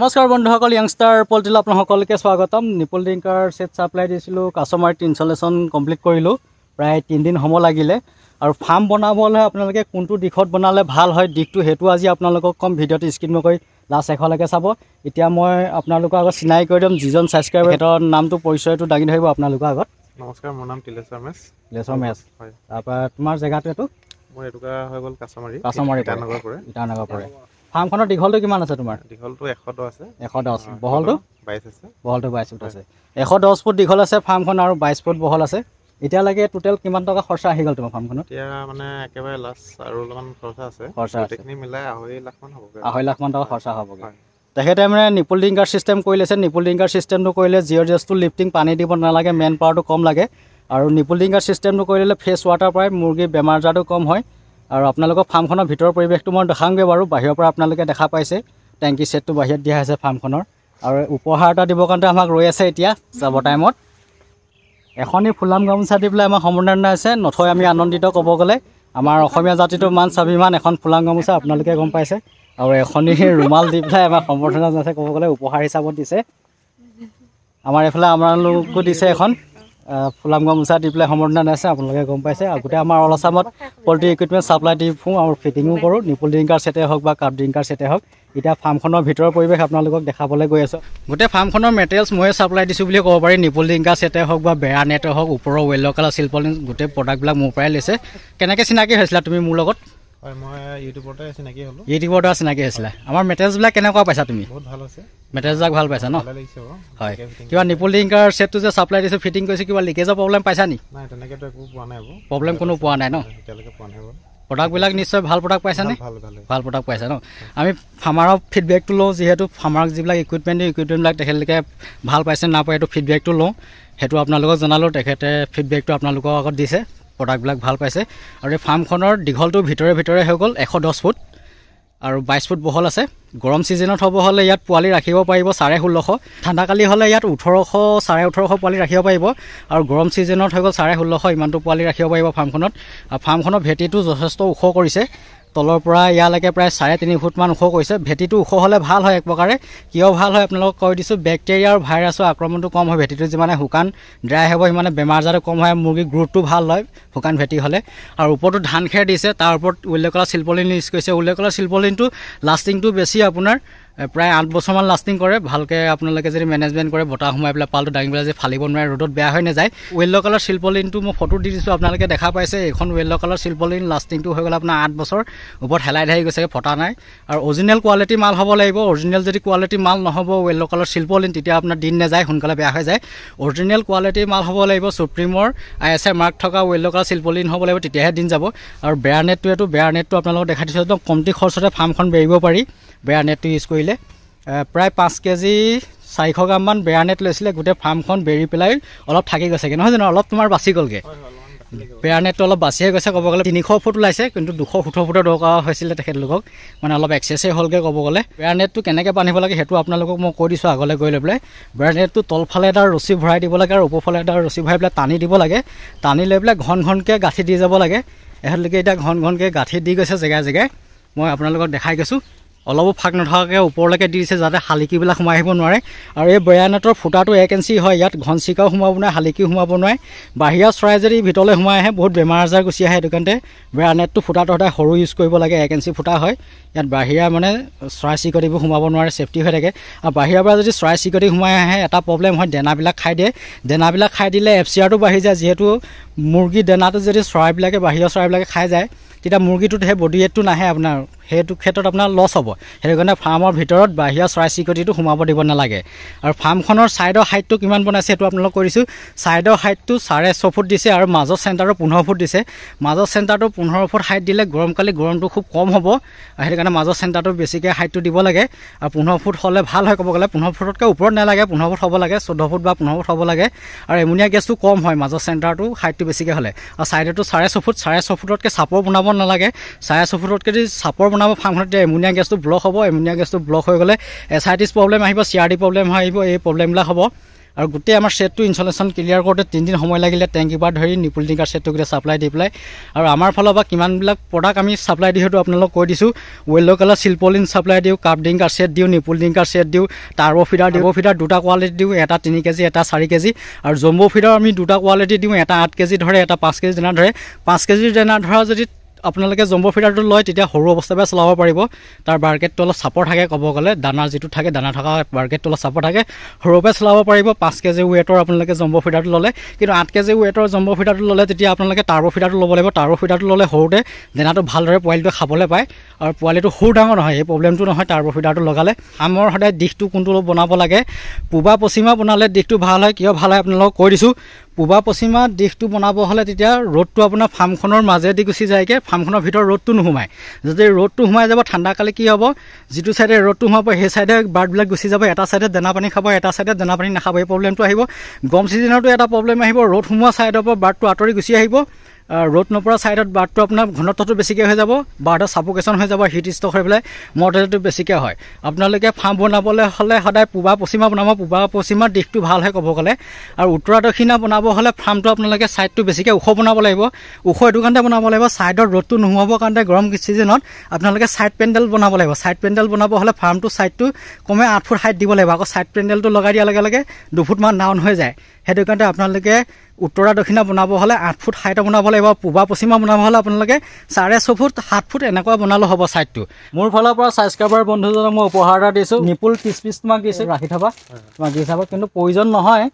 নমস্কাৰ বন্ধুসকল, য়াংষ্টাৰ পলিটিল আপোনালোকলৈকে স্বাগতম। নিপল ড্ৰিংকাৰ ছেট ছাপ্লাই দিছিলোঁ, কাষ্টমাৰ ইনষ্টলেশ্যন কমপ্লিট কৰিলোঁ। প্ৰায় 3 দিন সময় লাগিলে। আৰু ফাৰ্ম বনাবলৈ আপোনালোকে কোনটো দিশত বনালে ভাল হয় দিশটো সেইটো আজি আপোনালোকক কম। ভিডিঅ'টো স্কিপ নকৰি লাষ্ট শেষলৈকে চাব। এতিয়া মই আপোনালোকৰ আগত চিনাকি কৰি দিম যিজন ছাবস্ক্ৰাইবাৰ, সিহঁতৰ নামটো পৰিচয়টো দাঙি ধৰিব আপোনালোকৰ আগত। নমস্কাৰ, মোৰ নাম তিলেশ্বৰ মেছ। তিলেশ্বৰ মেছ, হয়। তাৰপৰা তোমাৰ জেগাটো এইটো? মোৰ এটুকা হৈ গ'ল কাছমাৰী ইটানগৰ পৰে। ফাৰ্মখনৰ দীঘলটো কিমান আছে তোমাৰ? দীঘলটো 110 আছে। 110। বহলটো 22 আছে। বহলটো 22 ফুট আছে। 110 ফুট দীঘল আছে ফাৰ্মখন আৰু 22 ফুট বহল আছে। এতিয়ালৈকে টোটেল কিমান টকা খৰচা আহি গ'ল তোমাৰ ফাৰ্মখনত? এতিয়া মানে একেবাৰে লাষ্ট আৰু অলপমান খৰচা আছে। গোটেইখিনি মিলাই 2.5 লাখ মান হ'বগৈ। 2.5 লাখ মান টকা খৰচা হ'বগৈ। তেখেতে মানে নিপল ড্ৰিংকাৰ চিষ্টেম কৰি লৈছে। নিপল ড্ৰিংকাৰ চিষ্টেমটো কৰিলে জিঅ'জেছটো লিফটিং পানী দিব নালাগে, মেন পাৱাৰটো কম লাগে। আৰু নিপল ড্ৰিংকাৰ চিষ্টেমটো কৰি ল'লে ফ্ৰেছ ৱাটাৰ পায়, মুৰ্গীৰ বেমাৰ আজাৰটো কম হয়। আৰু আপোনালোকৰ ফাৰ্মখনৰ ভিতৰৰ পৰিৱেশটো মই দেখাওঁগৈ বাৰু। বাহিৰৰ পৰা আপোনালোকে দেখা পাইছে টেংকি ছেটটো বাহিৰত দিয়া হৈছে ফাৰ্মখনৰ। আৰু উপহাৰ এটা দিবৰ কাৰণে আমাক ৰৈ আছে এতিয়া যাব টাইমত। এখনি ফুলাম গামোচা দি পেলাই আমাৰ সম্বৰ্ধনা আছে। নথৈ আমি আনন্দিত ক'ব গ'লে আমাৰ অসমীয়া জাতিটোৰ মান স্বাভিমান এখন ফুলাম গামোচা আপোনালোকে গম পাইছে। আৰু এখনি ৰুমাল দি পেলাই আমাৰ সম্বৰ্ধনা আছে ক'ব গ'লে উপহাৰ হিচাপত দিছে। আমাৰ এইফালে আপোনালোকো দিছে এখন ফুলাম গামোচা দি পেলাই সম্বৰ্ধনা আছে আপোনালোকে গম পাইছে। আৰু গোটেই আমাৰ অল আছামত পল্ট্ৰি ইকুইপমেণ্ট ছাপ্লাই দি ফুৰোঁ আৰু ফিটিঙো কৰোঁ, নিপল ড্ৰিংকাৰ ছেটেই হওক বা কাপ ড্ৰিংকাৰ ছেটেই হওক। এতিয়া ফাৰ্মখনৰ ভিতৰৰ পৰিৱেশ আপোনালোকক দেখাবলৈ গৈ আছোঁ। গোটেই ফাৰ্মখনৰ মেটেৰিয়েলছ ময়ে ছাপ্লাই দিছোঁ বুলি ক'ব পাৰি। নিপল ড্ৰিংকাৰ ছেটেই হওক বা বেৰা নেটেই হওক, ওপৰৰ য়েল্ল' কালাৰ চিলপলিন গোটেই প্ৰডাক্টবিলাক মোৰ পৰাই লৈছে। কেনেকৈ চিনাকি হৈছিলা তুমি মোৰ লগত? হয়, মই ইউটিউবতে চিনাকি হ'লোঁ। ইউটিউবতে চিনাকি হৈছিলা। আমাৰ মেটেৰিয়েলছবিলাক কেনেকুৱা পাইছা তুমি? বহুত ভাল হৈছে। মেটেৰিয়েলছবিলাক ভাল পাইছা ন? ভালে লাগিছে। হয়। কিবা নিপল ড্ৰিংকাৰ ছেটটো যে ছাপ্লাই দিছোঁ ফিটিং কৰিছোঁ, কিবা লিকেজৰ প্ৰব্লেম পাইছা নি? নাই, তেনেকৈতো একো পোৱা নাই। প্ৰব্লেম কোনো পোৱা নাই ন? এতিয়ালৈকে পোৱা নাই। প্ৰডাক্টবিলাক নিশ্চয় ভাল প্ৰডাক্ট পাইছানে? ভাল প্ৰডাক্ট পাইছা ন? আমি ফাৰ্মাৰৰ ফিডবেকটো লওঁ, যিহেতু ফাৰ্মাৰক যিবিলাক ইকুইপমেণ্টবিলাক তেখেতলোকে ভাল পাইছে নাপায় সেইটো ফিডবেকটো লওঁ। সেইটো আপোনালোকক জনালোঁ। তেখেতে ফিডবেকটো আপোনালোকৰ আগত দিছে, প্ৰডাক্টবিলাক ভাল পাইছে। আৰু এই ফাৰ্মখনৰ দীঘলটো ভিতৰে হৈ গ'ল 110 ফুট আৰু 22 ফুট বহল আছে। গৰম ছিজনত হ'ব হ'লে ইয়াত পোৱালি ৰাখিব পাৰিব 1650। ঠাণ্ডাকালি হ'লে ইয়াত 1800 1850 পোৱালি ৰাখিব পাৰিব। আৰু গৰম ছিজনত হৈ গ'ল 1650 ইমানটো পোৱালি ৰাখিব পাৰিব ফাৰ্মখনত। আৰু ফাৰ্মখনৰ ভেটিটো যথেষ্ট ওখ কৰিছে। তলৰ পৰা ইয়ালৈকে প্ৰায় 3.5 ফুটমান ওখ কৰিছে। ভেটিটো ওখ হ'লে ভাল হয় এক প্ৰকাৰে। কিয় ভাল হয় আপোনালোকক কৈ দিছোঁ, বেক্টেৰিয়া আৰু ভাইৰাছৰ আক্ৰমণটো কম হয়। ভেটিটো যিমানে শুকান ড্ৰাই হ'ব সিমানে বেমাৰ আজাৰটো কম হয়, মুৰ্গীৰ গ্ৰোথটো ভাল হয় শুকান ভেটি হ'লে। আৰু ওপৰতো ধান খেৰ দিছে, তাৰ ওপৰত য়েল্ল' কালাৰ চিলপলিন ইউজ কৰিছে। য়েল্ল' কালাৰ চিলপলিনটো লাষ্টিংটো বেছি, আপোনাৰ প্ৰায় 8 বছৰমান লাষ্টিং কৰে। ভালকৈ আপোনালোকে যদি মেনেজমেণ্ট কৰে, বতাহ সোমাই পেলাই পালটো দাঙি পেলাই যদি ফালিব নোৱাৰে, ৰ'দত বেয়া হৈ নাযায়। য়েল্ল' কালাৰ চিলপলিনটো মই ফটো দি দিছোঁ, আপোনালোকে দেখা পাইছে। এইখন য়েল্ল' কালাৰ চিলপলিন লাষ্টিংটো হৈ গ'ল আপোনাৰ 8 বছৰ। ওপৰত হেলাই ধাৰি গৈছে, ফটা নাই। আৰু অৰিজিনেল কোৱালিটি মাল হ'ব লাগিব। অৰিজিনেল যদি কোৱালিটি মাল নহ'ব য়েল্ল' কালাৰ চিলপলিন, তেতিয়া আপোনাৰ দিন নাযায়, সোনকালে বেয়া হৈ যায়। অৰিজিনেল কোৱালিটি মাল হ'ব লাগিব। চুপ্ৰিমৰ ISI মাৰ্ক থকা য়েল্ল' কালাৰ চিলপলিন হ'ব লাগিব, তেতিয়াহে দিন যাব। আৰু বেৰা নেটটো আপোনালোকক দেখাই দিছোঁ। একদম কমটি খৰচতে ফাৰ্মখন বেৰিব পাৰি বেৰা নেটটো ইউজ কৰিলে। প্ৰায় 5 কেজি 400 গ্ৰামমান বেৰা নেট লৈছিলে। গোটেই ফাৰ্মখন বেৰি পেলাই অলপ থাকি গৈছেগৈ, নহয় জানো? অলপ তোমাৰ বাচি গ'লগৈ। বেৰা নেটটো অলপ বাচিয়ে গৈছে ক'ব গ'লে। 300 ফুট ওলাইছে, কিন্তু 217 ফুটৰ দৰকাৰ হৈছিলে তেখেতলোকক, মানে অলপ এক্সেছেই হ'লগৈ ক'ব গ'লে। বেৰা নেটটো কেনেকৈ বান্ধিব লাগে সেইটো আপোনালোকক মই কৈ দিছোঁ আগলৈ গৈ লৈ পেলাই। বেৰা নেটটো তলফালে এটা ৰছী ভৰাই দিব লাগে আৰু ওপৰফালে এটা ৰছী ভৰাই পেলাই টানি দিব লাগে। টানি লৈ পেলাই ঘনকৈ গাঁঠি দি যাব লাগে। এহঁতলোকে এতিয়া ঘনকৈ গাঁঠি দি গৈছে জেগাই। মই আপোনালোকক দেখাই গৈছোঁ। অলপো ফাঁক নথকাকৈ ওপৰলৈকে দি দিছে যাতে শালিকিবিলাক সোমাই আহিব নোৱাৰে। আৰু এই বেৰা নেটৰ ফুটাটো 1 ইঞ্চি হয়। ইয়াত ঘন চিকাও সোমাব নোৱাৰে, শালিকিও সোমাব নোৱাৰে। বাহিৰা চৰাই যদি ভিতৰলৈ সোমাই আহে বহুত বেমাৰ আজাৰ গুচি আহে। সেইটো কাৰণে বেৰা নেটটো ফুটাটো সদায় সৰু ইউজ কৰিব লাগে। 1 ইঞ্চি ফুটা হয়। ইয়াত বাহিৰা মানে চৰাই চিৰিকটিবোৰ সোমাব নোৱাৰে, ছেফটি হৈ থাকে। আৰু বাহিৰৰ পৰা যদি চৰাই চিৰিকটি সোমাই আহে এটা প্ৰব্লেম হয়, দানাবিলাক খাই দিয়ে। দানাবিলাক খাই দিলে FCRটো বাঢ়ি যায়। যিহেতু মুৰ্গী দানাটো যদি বাহিৰৰ চৰাইবিলাকে খাই যায়, তেতিয়া মুৰ্গীটোত সেই বডি ৱেটটো নাহে আপোনাৰ। সেইটো ক্ষেত্ৰত আপোনাৰ লছ হ'ব। সেইটো কাৰণে ফাৰ্মৰ ভিতৰত বাহিৰা চৰাই চিৰিকটিটো সোমাব দিব নালাগে। আৰু ফাৰ্মখনৰ ছাইডৰ হাইটটো কিমান বনাইছে সেইটো আপোনালোক কৰিছোঁ। ছাইডৰ হাইটটো 6.5 ফুট দিছে আৰু মাজৰ চেণ্টাৰটো 15 ফুট দিছে। মাজৰ চেণ্টাৰটো 15 ফুট হাইট দিলে গৰমটো খুব কম হ'ব। সেইটো কাৰণে মাজৰ চেণ্টাৰটো বেছিকৈ হাইটটো দিব লাগে। আৰু 15 ফুট হ'লে ভাল হয় ক'ব গ'লে। 15 ফুটতকৈ ওপৰত নালাগে, 15 ফুট হ'ব লাগে, 14 ফুট বা 15 ফুট হ'ব লাগে। আৰু এমনিয়া গেছটো কম হয় মাজৰ চেণ্টাৰটো হাইটটো বেছিকৈ হ'লে। আৰু ছাইডতো 6.5 ফুট, 6.5 ফুটতকৈ চাপৰ বনাব নালাগে। 6.5 ফুটতকৈ যদি চাপৰ বনাব ফাৰ্মখনত, এমনিয়া গেছটো ব্লক হ'ব। এমনিয়া গেছটো ব্লক হৈ গ'লে এছাইটিছ প্ৰব্লেম আহিব, CRD প্ৰব্লেম আহিব, এই প্ৰব্লেমবিলাক হ'ব। আৰু গোটেই আমাৰ ছেটটো ইনষ্টলেশ্যন ক্লিয়াৰ কৰোঁতে 3 দিন সময় লাগিলে টেংকিৰ পৰা ধৰি নিপুল টিংকাৰ ছেটটো গোটেই ছাপ্লাই দি পেলাই আৰু আমাৰ ফালৰ পৰা কিমানবিলাক প্ৰডাক্ট আমি ছাপ্লাই দিওঁ সেইটো আপোনালোকক কৈ দিছোঁ য়েল্ল' কালাৰ চিলপলিন ছাপ্লাই দিওঁ কাপ টিংকাৰ ছেট দিওঁ নিপুল টিংকাৰ ছেট দিওঁ টাৰ্বো ফিডাৰ দুটা কোৱালিটি দিওঁ এটা 3 কেজি এটা 4 কেজি আৰু জম্বো ফিডাৰ আমি দুটা কোৱালিটি দিওঁ এটা 8 কেজি ধৰে এটা 5 কেজি দানা ধৰে 5 কেজিৰ দানা ধৰা যদি আপোনালোকে জম্বো ফিডাৰটো লয় তেতিয়া সৰু অৱস্থাৰ পৰা চলাব পাৰিব তাৰ বাৰ্কেটটো অলপ চাপৰ থাকে ক'ব গ'লে দানাৰ যিটো থাকে দানা থকা বাৰ্কেটটো অলপ চাপৰ থাকে সৰুৰ পৰা চলাব পাৰিব 5 কেজি ৱেটৰ আপোনালোকে জম্বো ফিডাৰটো ল'লে কিন্তু 8 কেজি ৱেটৰ জম্বো ফিডাৰটো ল'লে তেতিয়া আপোনালোকে টাৰ্বো ফিডাৰটো ল'ব লাগিব টাৰ্বো ফিডাৰটো ল'লে সৰুতে দানাটো ভালদৰে পোৱালিটোৱে খাবলৈ পায় আৰু পোৱালিটো সৰু ডাঙৰ নহয় এই প্ৰব্লেমটো নহয় টাৰ্বো ফিডাৰটো লগালে আমাৰ সদায় দিশটো কোনটো বনাব লাগে পূবা পশ্চিমা বনালে দিশটো ভাল হয় কিয় ভাল হয় আপোনালোকক কৈ দিছোঁ পূবা পশ্চিমা দিশটো বনাব হ'লে তেতিয়া ৰ'দটো আপোনাৰ ফাৰ্মখনৰ মাজেদি গুচি যায়গৈ ফাৰ্মখনৰ ভিতৰত ৰ'দটো নোসোমায় যদি ৰ'দটো সোমাই যাব ঠাণ্ডা কালি কি হ'ব যিটো চাইডে ৰ'দটো সোমাব সেই চাইডে বাৰ্ডবিলাক গুচি যাব এটা চাইডে দানা পানী খাব এটা চাইডে দানা পানী নাখাব এই প্ৰব্লেমটো আহিব গৰম ছিজনতো এটা প্ৰব্লেম আহিব ৰ'দ সোমোৱা চাইডৰ পৰা বাৰ্ডটো আঁতৰি গুচি আহিব ৰ'দ নপৰা চাইডত বাৰ্ডটো আপোনাৰ ঘনত্বটো বেছিকৈ হৈ যাব বাৰ্ডৰ ছাফোকেশ্যন হৈ যাব হিট ষ্ট্ৰক হৈ পেলাই মৰ্টেলিটি বেছিকৈ হয় আপোনালোকে ফাৰ্ম বনাবলৈ হ'লে সদায় পূবা পশ্চিমা বনাব পূবা পশ্চিমাৰ দিশটো ভাল হয় ক'ব গ'লে আৰু উত্তৰা দক্ষিণা বনাব হ'লে ফাৰ্মটো আপোনালোকে ছাইডটো বেছিকৈ ওখ বনাব লাগিব ওখ এইটো কাৰণতে বনাব লাগিব ছাইডত ৰ'দটো নোহোৱাবৰ কাৰণে গৰম ছিজনত আপোনালোকে ছাইড পেণ্ডেল বনাব লাগিব ছাইড পেণ্ডেল বনাব হ'লে ফাৰ্মটো ছাইডটো কমে 8 ফুট হাইট দিব লাগিব আকৌ ছাইড পেণ্ডেলটো লগাই দিয়াৰ লগে লগে 2 ফুটমান ডাউন হৈ যায় সেইটো কাৰণে আপোনালোকে উত্তৰা দক্ষিণা বনাব হ'লে 8 ফুট হাইটৰ বনাব লাগিব পূবা পশ্চিমা বনাব হ'লে আপোনালোকে 6.5 ফুট 7 ফুট এনেকুৱা বনালে হ'ব ছাইডটো মোৰ ফালৰ পৰা ছাবস্ক্ৰাইবাৰ বন্ধুজনক মই উপহাৰ এটা দিছোঁ নিপুল পিচ তোমাক দিছোঁ ৰাখি থবা তোমাক হিচাপত কিন্তু প্ৰয়োজন নহয়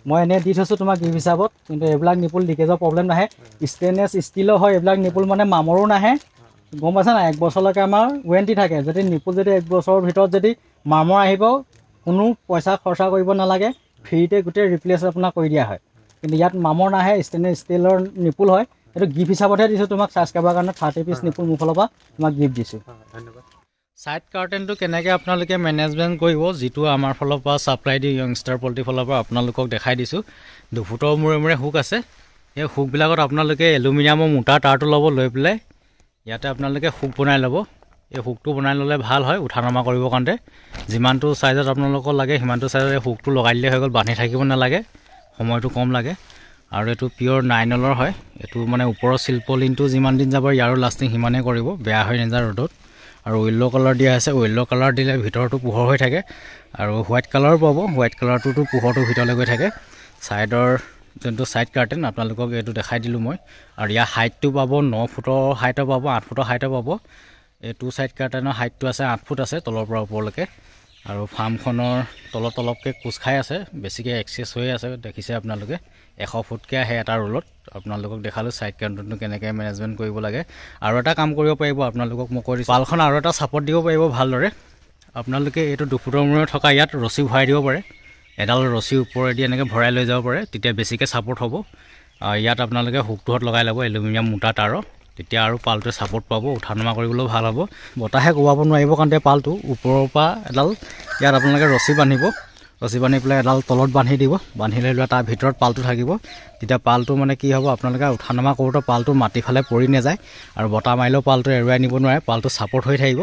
মই এনেই দি থৈছোঁ তোমাক গিফ্ট হিচাপত কিন্তু এইবিলাক নিপুল লিকেজৰ প্ৰব্লেম নাহে ষ্টেইনলেছ ষ্টীলৰ হয় এইবিলাক নিপুল মানে মামৰো নাহে গম পাইছে না 1 বছৰলৈকে আমাৰ ৱাৰেণ্টি থাকে যদি নিপুল যদি 1 বছৰৰ ভিতৰত যদি মামৰ আহিব কোনো পইচা খৰচা কৰিব নালাগে ফ্ৰীতে গোটেই ৰিপ্লেচ আপোনাক কৰি দিয়া হয় কিন্তু ইয়াত মামৰ নাহে ষ্টেইনলেছ ষ্টীলৰ নিপুল হয় এইটো গিফ্ট হিচাপতহে দিছোঁ তোমাক ছাবস্ক্ৰাইবাৰ কাৰণে 30 পিচ নিপুল মোৰ ফালৰ পৰা তোমাক গিফ্ট দিছোঁ ধন্যবাদ ছাইড কাৰ্টেনটো কেনেকৈ আপোনালোকে মেনেজমেণ্ট কৰিব যিটো আমাৰ ফালৰ পৰা ছাপ্লাই দি য়ংষ্টাৰ পল্ট্ৰিৰ ফালৰ পৰা আপোনালোকক দেখাই দিছোঁ 2 ফুটৰ মূৰে হুক আছে এই হুকবিলাকত আপোনালোকে এলুমিনিয়ামৰ মোটা তাঁৰটো ল'ব লৈ পেলাই ইয়াতে আপোনালোকে হুক বনাই ল'ব এই হুকটো বনাই ল'লে ভাল হয় উঠা নমা কৰিবৰ কাৰণে যিমানটো ছাইজত আপোনালোকক লাগে সিমানটো ছাইজত এই হুকটো লগাই দিলে হৈ গ'ল বান্ধি থাকিব নালাগে সময়টো কম লাগে আৰু এইটো পিয়'ৰ 9L হয় এইটো মানে ওপৰৰ চিলপলিনটো যিমান দিন যাব ইয়াৰো লাষ্টিং সিমানেই কৰিব বেয়া হৈ নাযায় ৰ'দত আৰু য়েল্ল' কালাৰ দিয়া আছে য়েল্ল' কালাৰ দিলে ভিতৰটো পোহৰ হৈ থাকে আৰু হোৱাইট কালাৰ পাব হোৱাইট কালাৰটোতো পোহৰটো ভিতৰলৈ গৈ থাকে ছাইডৰ যোনটো ছাইড কাৰ্টেন আপোনালোকক এইটো দেখাই দিলোঁ মই আৰু ইয়াৰ হাইটটো পাব 9 ফুটৰ হাইটৰ পাব 8 ফুটৰ হাইটৰ পাব এই 2 ছাইড কাৰ্টেনৰ হাইটটো আছে 8 ফুট আছে তলৰ পৰা ওপৰলৈকে আৰু ফাৰ্মখনৰ তলতকৈ কোচ খাই আছে বেছিকৈ এক্সেছ হৈ আছে দেখিছে আপোনালোকে 100 ফুটকৈ আহে এটা ৰোলত আপোনালোকক দেখালোঁ ছাইড কাৰ্টেনটো কেনেকৈ মেনেজমেণ্ট কৰিব লাগে আৰু এটা কাম কৰিব পাৰিব আপোনালোকক মই কৈ দিছোঁ পালখন আৰু এটা ছাপৰ্ট দিব পাৰিব ভালদৰে আপোনালোকে এইটো 2 ফুটৰ মূৰত থকা ইয়াত ৰছী ভৰাই দিব পাৰে এডাল ৰছী ওপৰেদি এনেকৈ ভৰাই লৈ যাব পাৰে তেতিয়া বেছিকৈ ছাপৰ্ট হ'ব ইয়াত আপোনালোকে হুকটোত লগাই ল'ব এলুমিনিয়াম মোটা তাঁৰৰ তেতিয়া আৰু পালটোৱে ছাপৰ্ট পাব উঠা নমা কৰিবলৈও ভাল হ'ব বতাহে কোবাব নোৱাৰিব কাৰণে পালটো ওপৰৰ পৰা এডাল ইয়াত আপোনালোকে ৰছী বান্ধি পেলাই এডাল তলত বান্ধি দিব বান্ধি লৈ লোৱা তাৰ ভিতৰত পালটো থাকিব তেতিয়া পালটো মানে কি হ'ব আপোনালোকে উঠা নমা কৰোঁতে পালটো মাটিফালে পৰি নাযায় আৰু বতাহ মাৰিলেও পালটো এৰুৱাই নিব নোৱাৰে পালটো ছাপৰ্ট হৈ থাকিব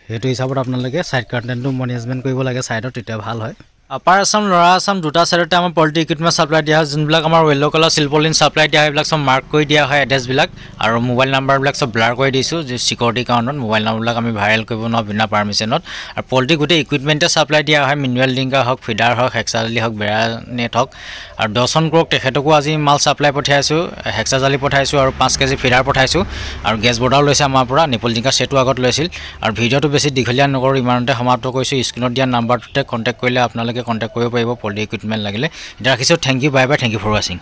সেইটো হিচাপত আপোনালোকে ছাইড কাৰ্টেনটো মেনেজমেণ্ট কৰিব লাগে ছাইডত তেতিয়া ভাল হয় আপাৰ আছাম ল'ৰা আছাম দুটা ছাইডতে আমাৰ পল্ট্ৰি ইকুইপমেণ্ট ছাপ্লাই দিয়া হয় যোনবিলাক আমাৰ য়েল্ল' কালাৰ চিলপলিন ছাপ্লাই দিয়া হয় এইবিলাক চব মাৰ্ক কৰি দিয়া হয় এড্ৰেছবিলাক আৰু মোবাইল নাম্বাৰবিলাক চব ব্লাৰ কৰি দিছোঁ যে চিকিউৰিটি কাৰণত মোবাইল নাম্বাৰবিলাক আমি ভাইৰেল কৰিব নোৱাৰোঁ বিনা পাৰ্মিশ্যনত আৰু পল্ট্ৰি গোটেই ইকুইপমেণ্টে ছাপ্লাই দিয়া হয় মিনুৱেল ডিংকাৰ হওক ফিডাৰ হওক হেক্সাজালি হওক বেৰা নেট হওক আৰু দৰ্শন কৰক তেখেতকো আজি মাল ছাপ্লাই পঠিয়াইছোঁ হেক্সাজালি পঠাইছোঁ আৰু 5 কেজি ফিডাৰ পঠাইছোঁ আৰু গেছ বৰ্ডাৰ লৈছে আমাৰ পৰা নিপুল ডিংকাৰ সেটো আগত লৈছিল আৰু ভিডিঅ'টো বেছি দীঘলীয়া নকৰোঁ ইমানতে সমাপ্ত কৰিছোঁ স্ক্ৰীণত দিয়া নাম্বাৰটোতে কণ্টেক্ট কৰিলে আপোনালোকে কণ্টেক্ট কৰিব পাৰিব পল্ট্ৰি ইকুইপমেণ্ট লাগিলে এতিয়া ৰাখিছোঁ thank you bye bye thank you for ৱাচিং